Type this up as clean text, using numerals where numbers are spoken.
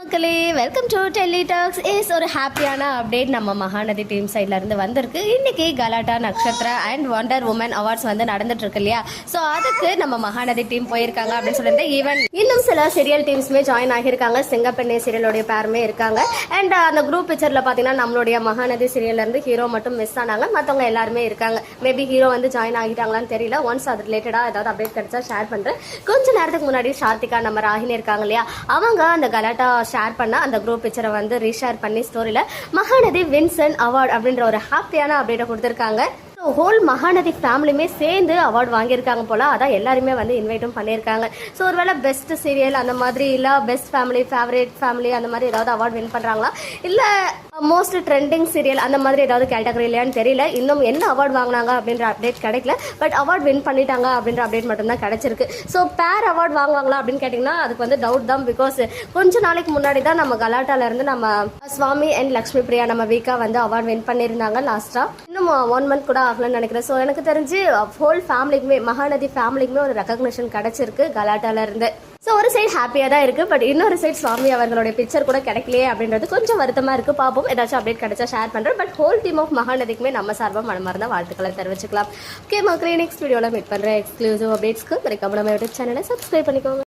மக்களே welcome to Delhi talks. Is ஒரு ஹாப்பியான அப்டேட் நம்ம மகாநதி டீம் சைட்ல இருந்து வந்திருக்கு. இன்னைக்கு Galatta Nakshatra and wonder woman awards வந்து நடந்துட்டு இருக்கு இல்லையா? ஸோ அதுக்கு நம்ம மகாநதி டீம் போயிருக்காங்க அப்படின்னு சொல்லிட்டு ஈவன் இன்னும் சில சீரியல் டீம்ஸுமே ஜாயின் ஆகியிருக்காங்க. சிங்கப்பெண்ணை சீரியலோடைய பேருமே இருக்காங்க. அண்ட் அந்த குரூப் பிக்சர்ல பாத்தீங்கன்னா நம்மளுடைய மகாநதி சீரியல்ல இருந்து ஹீரோ மட்டும் மிஸ் ஆனாங்க, மற்றவங்க எல்லாருமே இருக்காங்க. மேபி ஹீரோ வந்து ஜாயின் ஆகிட்டாங்களான்னு தெரியல. ஒன்ஸ் அது ரிலேட்டடா ஏதாவது அப்டேட் கிடைச்சா ஷேர் பண்றேன். கொஞ்ச நேரத்துக்கு முன்னாடி ஷார்த்திகா நம்ம ராகினி இருக்காங்க இல்லையா, அவங்க அந்த கலாட்டா ஷேர் பண்ண அந்த குரூப் பிக்சரை வந்து ரீஷேர் பண்ணி ஸ்டோரியில மகாநதி வின்சன் அவார்ட் அப்படின்ற ஒரு ஹாப்பியான அப்டேட்டை கொடுத்திருக்காங்க. ஹோல் மகாநதி ஃபேமிலியுமே சேர்ந்து அவார்டு வாங்கியிருக்காங்க போல. அதான் எல்லாருமே வந்து இன்வைட்டும் பண்ணியிருக்காங்க. ஸோ ஒருவேளை பெஸ்ட் சீரியல் அந்த மாதிரி இல்லை பெஸ்ட் ஃபேமிலி ஃபேவரேட் ஃபேமிலி அந்த மாதிரி ஏதாவது அவார்டு வின் பண்ணுறாங்களா, இல்லை மோஸ்ட் ட்ரெண்டிங் சீரியல் அந்த மாதிரி ஏதாவது கேட்டகரி இல்லையான்னு தெரியல. இன்னும் என்ன அவார்டு வாங்கினாங்க அப்படின்ற அப்டேட் கிடைக்கல. பட் அவார்டு வின் பண்ணிட்டாங்க அப்படின்ற அப்டேட் மட்டும்தான் கிடைச்சிருக்கு. ஸோ பேர் அவார்டு வாங்குவாங்களா அப்படின்னு கேட்டிங்கன்னா அதுக்கு வந்து டவுட் தான். பிகாஸ் கொஞ்ச நாளைக்கு முன்னாடி தான் நம்ம கலாட்டால இருந்து நம்ம சுவாமி அண்ட் லக்ஷ்மி பிரியா நம்ம வீக்கா வந்து அவார்டு வின் பண்ணியிருந்தாங்க லாஸ்டா. இன்னும் 1 month கூட ஆகலன்னு நினைக்கிறேன். ஸோ எனக்கு தெரிஞ்சு ஹோல் ஃபேமிலிக்குமே மகாநதி ஃபேமிலிக்குமே ஒரு ரெகக்னிஷன் கிடைச்சிருக்கு கலாட்டால இருந்து. ஸோ ஒரு சைடு ஹாப்பியாக தான் இருக்குது. பட் இன்னொரு சைடு சுவாமி அவர்களுடைய பிக்சர் கூட கிடைக்கலையே அப்படின்றது கொஞ்சம் வருத்தமாக இருக்குது. பார்ப்போம், ஏதாச்சும் அப்டேட் கிடைச்சா ஷேர் பண்ணுறேன். பட் ஹோல் டீம் ஆஃப் மகாநதிக்குமே நம்ம சார்பாக மனமார்ந்த வாழ்த்துக்களை தெரிவிச்சுக்கலாம். ஓகே மக்களே, நெக்ஸ்ட் வீடியோவில் மீட் பண்ணுறேன். எக்ஸ்க்ளூசிவ் அப்டேட்ஸ்க்கு மறக்காம நம்ம யூடியூப் சேனலை சப்ஸ்கிரைப் பண்ணிக்கோங்க.